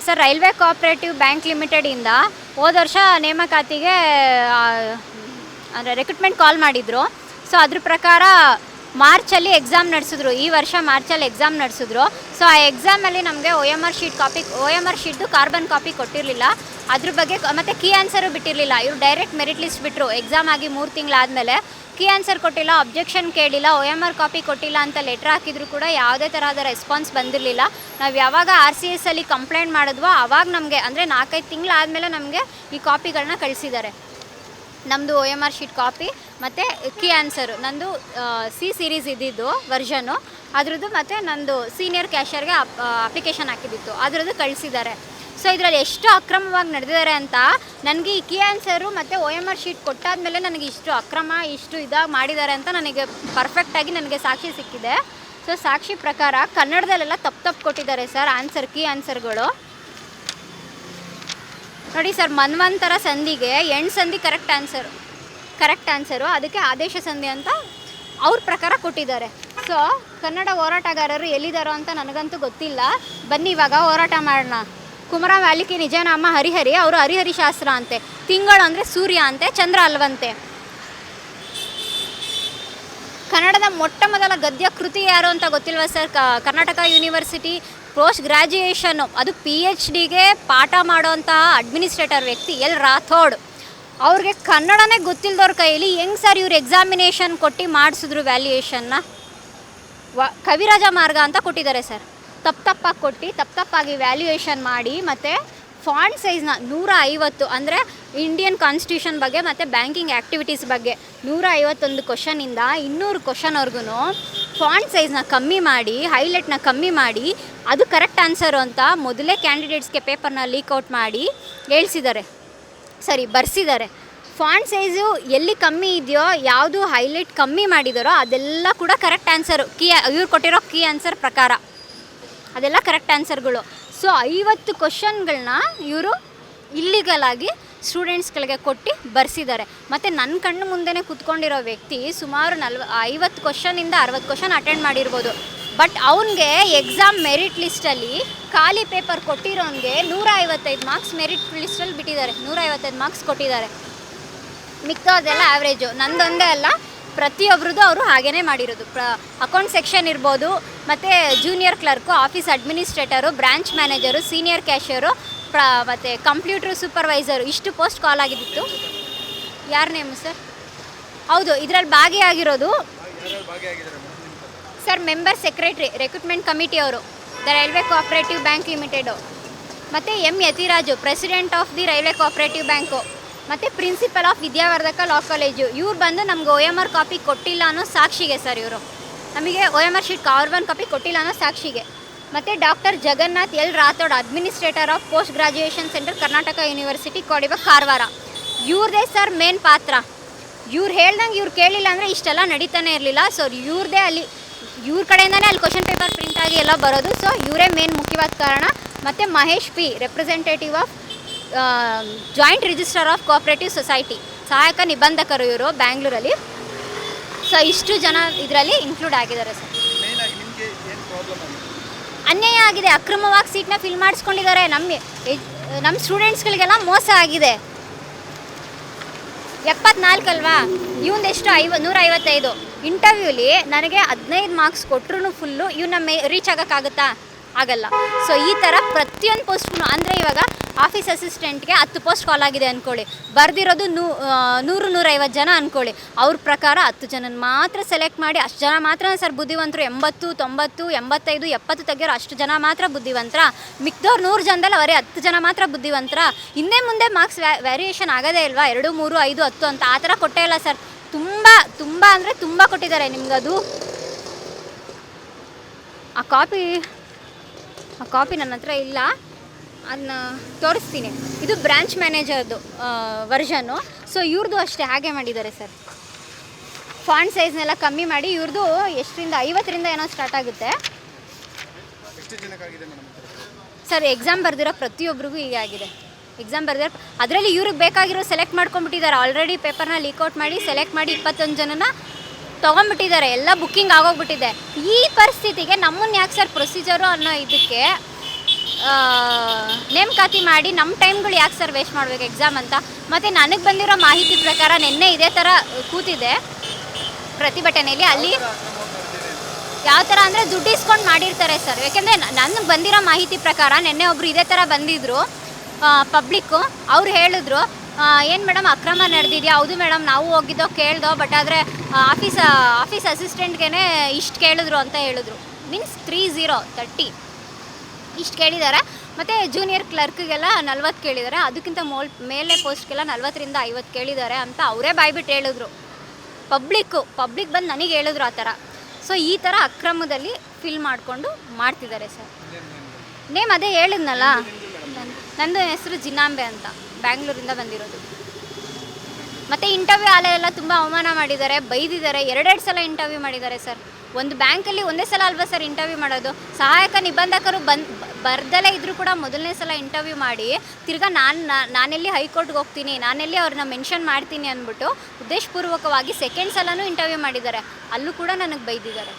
Sir, railway cooperative bank ಲಿಮಿಟೆಡಿಂದ ಹೋದ ವರ್ಷ ನೇಮಕಾತಿಗೆ ಅಂದರೆ ರೆಕ್ರೂಟ್ಮೆಂಟ್ ಕಾಲ್ ಮಾಡಿದರು. ಸೊ ಅದ್ರ ಪ್ರಕಾರ ಮಾರ್ಚಲ್ಲಿ ಎಕ್ಸಾಮ್ ನಡೆಸಿದ್ರು. ಈ ವರ್ಷ ಮಾರ್ಚಲ್ಲಿ ಎಕ್ಸಾಮ್ ನಡೆಸಿದ್ರು. ಸೊ ಆ ಎಕ್ಸಾಮಲ್ಲಿ ನಮಗೆ ಒ ಎಮ್ ಆರ್ ಶೀಟ್ದು ಕಾರ್ಬನ್ ಕಾಪಿ ಕೊಟ್ಟಿರಲಿಲ್ಲ. ಅದ್ರ ಬಗ್ಗೆ ಮತ್ತು ಕೀ ಆನ್ಸರು ಬಿಟ್ಟಿರಲಿಲ್ಲ. ಇವರು ಡೈರೆಕ್ಟ್ ಮೆರಿಟ್ ಲಿಸ್ಟ್ ಬಿಟ್ಟರು. ಎಕ್ಸಾಮ್ ಆಗಿ 3 ತಿಂಗಳಾದಮೇಲೆ ಕೀ ಆನ್ಸರ್ ಕೊಟ್ಟಿಲ್ಲ, ಅಬ್ಜೆಕ್ಷನ್ ಕೇಳಿಲ್ಲ, ಒ ಎಮ್ ಆರ್ ಕಾಪಿ ಕೊಟ್ಟಿಲ್ಲ ಅಂತ ಲೆಟ್ರ್ ಹಾಕಿದ್ರು ಕೂಡ ಯಾವುದೇ ಥರದ ರೆಸ್ಪಾನ್ಸ್ ಬಂದಿರಲಿಲ್ಲ. ನಾವು ಯಾವಾಗ RCS ಅಲ್ಲಿ ಕಂಪ್ಲೇಂಟ್ ಮಾಡಿದ್ವೋ ಆವಾಗ ನಮಗೆ ಅಂದರೆ 4-5 ತಿಂಗಳಾದಮೇಲೆ ನಮಗೆ ಈ ಕಾಪಿಗಳನ್ನ ಕಳಿಸಿದ್ದಾರೆ. ನಮ್ಮದು O M R sheet copy ಮತ್ತು ಕೀ ಆನ್ಸರು ನಂದು C ಸೀರೀಸ್ ಇದ್ದಿದ್ದು ವರ್ಷನು ಅದ್ರದ್ದು, ಮತ್ತು ನಂದು ಸೀನಿಯರ್ ಕ್ಯಾಷಿಯರ್ಗೆ ಅಪ್ಲಿಕೇಶನ್ ಹಾಕಿದ್ದಿತ್ತು ಅದ್ರದ್ದು ಕಳಿಸಿದ್ದಾರೆ. ಸೊ ಇದರಲ್ಲಿ ಎಷ್ಟು ಅಕ್ರಮವಾಗಿ ನಡೆದಿದ್ದಾರೆ ಅಂತ ನನಗೆ ಈ ಕೀ ಆನ್ಸರು ಮತ್ತು ಒ ಎಮ್ ಆರ್ ಶೀಟ್ ಕೊಟ್ಟಾದಮೇಲೆ ನನಗೆ ಇಷ್ಟು ಅಕ್ರಮ ಇಷ್ಟು ಇದಾಗಿ ಮಾಡಿದ್ದಾರೆ ಅಂತ ನನಗೆ ಪರ್ಫೆಕ್ಟಾಗಿ ನನಗೆ ಸಾಕ್ಷಿ ಸಿಕ್ಕಿದೆ. ಸೊ ಸಾಕ್ಷಿ ಪ್ರಕಾರ ಕನ್ನಡದಲ್ಲೆಲ್ಲ ತಪ್ಪು ಕೊಟ್ಟಿದ್ದಾರೆ ಸರ್ ಕೀ ಆನ್ಸರ್ಗಳು. ನೋಡಿ ಸರ್, ಮನ್ವಂತರ ಸಂಧಿಗೆ 8 ಸಂಧಿ ಕರೆಕ್ಟ್ ಆನ್ಸರು, ಅದಕ್ಕೆ ಆದೇಶ ಸಂಧಿ ಅಂತ ಅವ್ರ ಪ್ರಕಾರ ಕೊಟ್ಟಿದ್ದಾರೆ. ಸೊ ಕನ್ನಡ ಹೋರಾಟಗಾರರು ಎಲ್ಲಿದ್ದಾರೋ ಅಂತ ನನಗಂತೂ ಗೊತ್ತಿಲ್ಲ. ಬನ್ನಿ ಇವಾಗ ಹೋರಾಟ ಮಾಡೋಣ. ಕುಮಾರ ವಾಲ್ಮೀಕಿ ನಿಜನಾಮ ಹರಿಹರಿ, ಅವರು ಹರಿಹರಿ ಶಾಸ್ತ್ರ ಅಂತೆ, ತಿಂಗಳು ಅಂದರೆ ಸೂರ್ಯ ಅಂತೆ, ಚಂದ್ರ ಅಲ್ವಂತೆ. ಕನ್ನಡದ ಮೊಟ್ಟ ಮೊದಲ ಗದ್ಯ ಕೃತಿ ಯಾರು ಅಂತ ಗೊತ್ತಿಲ್ವ ಸರ್? ಕರ್ನಾಟಕ ಯೂನಿವರ್ಸಿಟಿ ಪೋಸ್ಟ್ ಗ್ರ್ಯಾಜುಯೇಷನ್ನು, ಅದು PhDಗೆ ಪಾಠ ಮಾಡೋಂತಹ ಅಡ್ಮಿನಿಸ್ಟ್ರೇಟರ್ ವ್ಯಕ್ತಿ L. ರಾಥೋಡ್. ಅವ್ರಿಗೆ ಕನ್ನಡನೇ ಗೊತ್ತಿಲ್ಲದವ್ರ ಕೈಯಲ್ಲಿ ಹೆಂಗೆ ಸರ್ ಇವ್ರು ಎಕ್ಸಾಮಿನೇಷನ್ ಕೊಟ್ಟು ಮಾಡಿಸಿದ್ರು ವ್ಯಾಲ್ಯೂಯೇಷನ್ನ? ಕವಿರಾಜ ಮಾರ್ಗ ಅಂತ ಕೊಟ್ಟಿದ್ದಾರೆ ಸರ್. ತಪ್ಪಾಗಿ ವ್ಯಾಲ್ಯೂಯೇಷನ್ ಮಾಡಿ ಮತ್ತು ಫಾಂಟ್ ಸೈಜ್ನ 150 ಅಂದರೆ ಇಂಡಿಯನ್ ಕಾನ್ಸ್ಟಿಟ್ಯೂಷನ್ ಬಗ್ಗೆ ಮತ್ತು ಬ್ಯಾಂಕಿಂಗ್ ಆ್ಯಕ್ಟಿವಿಟೀಸ್ ಬಗ್ಗೆ 151 ಕ್ವಶನಿಂದ 200 ಕ್ವಶನ್ವರೆಗೂ ಫಾಂಟ್ ಸೈಜ್ನ ಕಮ್ಮಿ ಮಾಡಿ, ಹೈಲೈಟ್ನ ಕಮ್ಮಿ ಮಾಡಿ, ಅದು ಕರೆಕ್ಟ್ ಆನ್ಸರು ಅಂತ ಮೊದಲೇ ಕ್ಯಾಂಡಿಡೇಟ್ಸ್ಗೆ ಪೇಪರ್ನ ಲೀಕ್ಔಟ್ ಮಾಡಿ ಬರ್ಸಿದ್ದಾರೆ. ಫಾಂಟ್ ಸೈಜು ಎಲ್ಲಿ ಕಮ್ಮಿ ಇದೆಯೋ, ಯಾವುದು ಹೈಲೈಟ್ ಕಮ್ಮಿ ಮಾಡಿದಾರೋ ಅದೆಲ್ಲ ಕೂಡ ಕರೆಕ್ಟ್ ಆನ್ಸರು. ಇವ್ರು ಕೊಟ್ಟಿರೋ ಕೀ ಆನ್ಸರ್ ಪ್ರಕಾರ ಅದೆಲ್ಲ ಕರೆಕ್ಟ್ ಆನ್ಸರ್ಗಳು. ಸೊ 50 ಕ್ವಶನ್ಗಳನ್ನ ಇವರು ಇಲ್ಲಿಗಲಾಗಿ ಸ್ಟೂಡೆಂಟ್ಸ್ಗಳಿಗೆ ಕೊಟ್ಟು ಬರ್ಸಿದ್ದಾರೆ. ಮತ್ತು ನನ್ನ ಕಣ್ಣು ಮುಂದೆನೇ ಕೂತ್ಕೊಂಡಿರೋ ವ್ಯಕ್ತಿ ಸುಮಾರು 50 ಕ್ವಶನಿಂದ 60 ಕ್ವಶನ್ ಅಟೆಂಡ್ ಮಾಡಿರ್ಬೋದು. ಬಟ್ ಅವನಿಗೆ ಎಕ್ಸಾಮ್ ಮೆರಿಟ್ ಲಿಸ್ಟಲ್ಲಿ ಖಾಲಿ ಪೇಪರ್ ಕೊಟ್ಟಿರೋನಿಗೆ 155 ಮಾರ್ಕ್ಸ್ ಮೆರಿಟ್ ಲಿಸ್ಟಲ್ಲಿ ಬಿಟ್ಟಿದ್ದಾರೆ. 155 ಮಾರ್ಕ್ಸ್ ಕೊಟ್ಟಿದ್ದಾರೆ. ಮಿಕ್ಕದೆಲ್ಲ ಆ್ಯಾವ್ರೇಜು. ನಂದೊಂದೇ ಅಲ್ಲ, ಪ್ರತಿಯೊಬ್ಬರದ್ದು ಅವರು ಹಾಗೇ ಮಾಡಿರೋದು. ಅಕೌಂಟ್ ಸೆಕ್ಷನ್ ಇರ್ಬೋದು, ಮತ್ತು junior clerk, office administrator, branch manager, senior cashier, ಮತ್ತು ಕಂಪ್ಯೂಟರ್ ಸೂಪರ್ವೈಸರು, ಇಷ್ಟು ಪೋಸ್ಟ್ ಕಾಲ್ ಆಗಿದ್ದಿತ್ತು. ಯಾರ ನೇಮು ಸರ್? ಹೌದು, ಇದರಲ್ಲಿ ಭಾಗಿಯಾಗಿರೋದು sir member secretary recruitment committee ಅವರು, the railway cooperative bank limited, ಮತ್ತು M. Yathiraju, president of the railway cooperative bank, ಮತ್ತು principal of Vidyavardhaka law college. ಇವ್ರು ಬಂದು ನಮ್ಗೆ ಒ ಎಮ್ ಆರ್ ಕಾಪಿ ಕೊಟ್ಟಿಲ್ಲ ಅನ್ನೋ ಸಾಕ್ಷಿಗೆ ಸರ್, ಇವರು ನಮಗೆ O M R sheet carbon copy ಕೊಟ್ಟಿಲ್ಲ ಅನ್ನೋ ಸಾಕ್ಷಿಗೆ. ಮತ್ತು doctor Jagannath L. Rathod, administrator of post graduation centre, Karnataka university, Kodibag, Karwar. ಇವ್ರದೇ ಸರ್ ಮೇನ್ ಪಾತ್ರ. ಇವ್ರು ಹೇಳ್ದಂಗೆ ಇವ್ರು ಕೇಳಿಲ್ಲ ಅಂದರೆ ಇಷ್ಟೆಲ್ಲ ನಡೀತಾನೆ ಇರಲಿಲ್ಲ. ಸೊ ಇವ್ರದೇ ಇವ್ರ ಕಡೆಯಿಂದನೇ ಅಲ್ಲಿ ಕ್ವಶನ್ ಪೇಪರ್ ಪ್ರಿಂಟ್ ಆಗಿ ಎಲ್ಲ ಬರೋದು. ಸೊ ಇವರೇ ಮೇನ್ ಮುಖ್ಯವಾದ ಕಾರಣ. ಮತ್ತು Mahesh P., representative of joint registrar of cooperative society, ಸಹಾಯಕ ನಿಬಂಧಕರು ಇವರು ಬ್ಯಾಂಗ್ಳೂರಲ್ಲಿ. ಸೊ ಇಷ್ಟು ಜನ ಇದರಲ್ಲಿ ಇನ್ಕ್ಲೂಡ್ ಆಗಿದ್ದಾರೆ ಸರ್. ಅನ್ಯಾಯ ಆಗಿದೆ, ಅಕ್ರಮವಾಗಿ ಸೀಟ್ನ ಫಿಲ್ ಮಾಡಿಸ್ಕೊಂಡಿದ್ದಾರೆ. ನಮ್ಮ ಸ್ಟೂಡೆಂಟ್ಸ್ಗಳಿಗೆಲ್ಲ ಮೋಸ ಆಗಿದೆ. 74 ಅಲ್ವಾ, ಇವೊಂದೆಷ್ಟು 155. ಇಂಟರ್ವ್ಯೂಲಿ ನನಗೆ 15 ಮಾರ್ಕ್ಸ್ ಕೊಟ್ಟರು ಫುಲ್ಲು ಇವನ್ನ ರೀಚ್ ಆಗೋಕ್ಕಾಗುತ್ತಾ? ಆಗಲ್ಲ. ಸೊ ಈ ಥರ ಪ್ರತಿಯೊಂದು ಪೋಸ್ಟ್ಗೂ ಅಂದರೆ ಇವಾಗ ಆಫೀಸ್ ಅಸಿಸ್ಟೆಂಟ್ಗೆ 10 ಪೋಸ್ಟ್ ಕಾಲ್ ಆಗಿದೆ ಅಂದ್ಕೊಳ್ಳಿ, ಬರೆದಿರೋದು 100-150 ಜನ ಅಂದ್ಕೊಳ್ಳಿ. ಅವ್ರ ಪ್ರಕಾರ 10 ಜನನ ಮಾತ್ರ ಸೆಲೆಕ್ಟ್ ಮಾಡಿ, ಅಷ್ಟು ಜನ ಮಾತ್ರ ಸರ್ ಬುದ್ಧಿವಂತರು. 80, 90, 85, 70 ತೆಗಿಯೋರು ಅಷ್ಟು ಜನ ಮಾತ್ರ ಬುದ್ಧಿವಂತರ. ಮಿಕ್ದವ್ರು 100 ಜನದಲ್ಲಿ ಅವರೇ 10 ಜನ ಮಾತ್ರ ಬುದ್ಧಿವಂತರ. ಹಿಂದೆ ಮುಂದೆ ಮಾರ್ಕ್ಸ್ ವ್ಯಾರಿಯೇಷನ್ ಆಗೋದೇ ಇಲ್ವಾ? 2, 3, 5, 10 ಅಂತ ಆ ಥರ ಕೊಟ್ಟೇ ಇಲ್ಲ ಸರ್. ತುಂಬ ಅಂದರೆ ತುಂಬ ಕೊಟ್ಟಿದ್ದಾರೆ. ನಿಮ್ಗದು ಆ ಕಾಪಿ ನನ್ನ ಹತ್ರ ಇಲ್ಲ, ಅದನ್ನ ತೋರಿಸ್ತೀನಿ. ಇದು ಬ್ರಾಂಚ್ ಮ್ಯಾನೇಜರ್ದು ವರ್ಷನ್ನು. ಸೊ ಇವ್ರದ್ದು ಅಷ್ಟೇ ಹಾಗೆ ಮಾಡಿದ್ದಾರೆ ಸರ್. ಫಾಂಟ್ ಸೈಜ್ನೆಲ್ಲ ಕಮ್ಮಿ ಮಾಡಿ ಇವ್ರದ್ದು 50ರಿಂದ ಏನೋ ಸ್ಟಾರ್ಟ್ ಆಗುತ್ತೆ ಸರ್. ಎಕ್ಸಾಮ್ ಬರೆದಿರೋ ಪ್ರತಿಯೊಬ್ಬರಿಗೂ ಹೀಗೆ ಆಗಿದೆ. ಎಕ್ಸಾಮ್ ಬರೆದಿರೋ ಅದರಲ್ಲಿ ಇವ್ರಿಗೆ ಬೇಕಾಗಿರೋ ಸೆಲೆಕ್ಟ್ ಮಾಡ್ಕೊಂಡ್ಬಿಟ್ಟಿದ್ದಾರೆ. ಆಲ್ರೆಡಿ ಪೇಪರ್ನ ಲೀಕ್ಔಟ್ ಮಾಡಿ ಸೆಲೆಕ್ಟ್ ಮಾಡಿ 21 ಜನನ ತೊಗೊಂಡ್ಬಿಟ್ಟಿದ್ದಾರೆ. ಎಲ್ಲ ಬುಕ್ಕಿಂಗ್ ಆಗೋಗ್ಬಿಟ್ಟಿದೆ. ಈ ಪರಿಸ್ಥಿತಿಗೆ ನಮ್ಮನ್ನು ಯಾಕೆ ಸರ್ ಪ್ರೊಸೀಜರು ಅನ್ನೋ ಇದಕ್ಕೆ ನೇಮಕಾತಿ ಮಾಡಿ ನಮ್ಮ ಟೈಮ್ಗಳು ಯಾಕೆ ಸರ್ ವೇಸ್ಟ್ ಮಾಡಬೇಕು ಎಕ್ಸಾಮ್ ಅಂತ. ಮತ್ತು ನನಗೆ ಬಂದಿರೋ ಮಾಹಿತಿ ಪ್ರಕಾರ ನಿನ್ನೆ ಇದೇ ಥರ ಕೂತಿದೆ ಪ್ರತಿಭಟನೆಯಲ್ಲಿ. ಅಲ್ಲಿ ಯಾವ ಥರ ಅಂದರೆ ದುಡ್ಡು ಇಸ್ಕೊಂಡು ಮಾಡಿರ್ತಾರೆ ಸರ್. ಯಾಕೆಂದರೆ ನನಗೆ ಬಂದಿರೋ ಮಾಹಿತಿ ಪ್ರಕಾರ ನಿನ್ನೆ ಒಬ್ಬರು ಇದೇ ಥರ ಬಂದಿದ್ದರು ಪಬ್ಲಿಕ್ಕು. ಅವ್ರು ಹೇಳಿದ್ರು, ಏನು ಮೇಡಮ್ ಅಕ್ರಮ ನಡೆದಿದೆಯಾ? ಹೌದು ಮೇಡಮ್, ನಾವು ಹೋಗಿದ್ದೋ ಕೇಳ್ದೋ, ಬಟ್ ಆದರೆ ಆಫೀಸ್ ಅಸಿಸ್ಟೆಂಟ್ಗೆ ಇಷ್ಟು ಕೇಳಿದ್ರು ಅಂತ ಹೇಳಿದ್ರು. ಮೀನ್ಸ್ 30 ಇಷ್ಟು ಕೇಳಿದ್ದಾರೆ. ಮತ್ತು ಜೂನಿಯರ್ ಕ್ಲರ್ಕ್ಗೆಲ್ಲ 40 ಕೇಳಿದ್ದಾರೆ. ಅದಕ್ಕಿಂತ ಮೇಲೆ ಪೋಸ್ಟ್ಗೆಲ್ಲ 40ರಿಂದ 50 ಕೇಳಿದ್ದಾರೆ ಅಂತ ಅವರೇ ಬಾಯ್ಬಿಟ್ಟು ಹೇಳಿದ್ರು. ಪಬ್ಲಿಕ್ ಬಂದು ನನಗೆ ಹೇಳಿದ್ರು ಆ ಥರ. ಸೊ ಈ ಥರ ಅಕ್ರಮದಲ್ಲಿ ಫಿಲ್ ಮಾಡಿಕೊಂಡು ಮಾಡ್ತಿದ್ದಾರೆ ಸರ್. ನೇಮ್ ಅದೇ ಹೇಳಿದ್ನಲ್ಲ, ನಂದು ಹೆಸರು ಜಿನಾಂಬೆ ಅಂತ, ಬ್ಯಾಂಗ್ಳೂರಿಂದ ಬಂದಿರೋದು. ಮತ್ತು ಇಂಟರ್ವ್ಯೂ ಎಲ್ಲ ತುಂಬ ಅವಮಾನ ಮಾಡಿದ್ದಾರೆ, ಬೈದಿದ್ದಾರೆ. 2 ಸಲ ಇಂಟರ್ವ್ಯೂ ಮಾಡಿದ್ದಾರೆ ಸರ್. ಒಂದು ಬ್ಯಾಂಕಲ್ಲಿ ಒಂದೇ ಸಲ ಅಲ್ವಾ ಸರ್ ಇಂಟರ್ವ್ಯೂ ಮಾಡೋದು? ಸಹಾಯಕ ನಿಬಂಧಕರು ಬರ್ದಲೇ ಇದ್ದರೂ ಕೂಡ ಮೊದಲನೇ ಸಲ ಇಂಟರ್ವ್ಯೂ ಮಾಡಿ ತಿರ್ಗಾ ನಾನೆಲ್ಲಿ ಹೈಕೋರ್ಟ್ಗೆ ಹೋಗ್ತೀನಿ, ನಾನೆಲ್ಲಿ ಅವ್ರನ್ನ ಮೆನ್ಷನ್ ಮಾಡ್ತೀನಿ ಅಂದ್ಬಿಟ್ಟು ಉದ್ದೇಶಪೂರ್ವಕವಾಗಿ ಸೆಕೆಂಡ್ ಸಲನೂ ಇಂಟರ್ವ್ಯೂ ಮಾಡಿದ್ದಾರೆ. ಅಲ್ಲೂ ಕೂಡ ನನಗೆ ಬೈದಿದ್ದಾರೆ.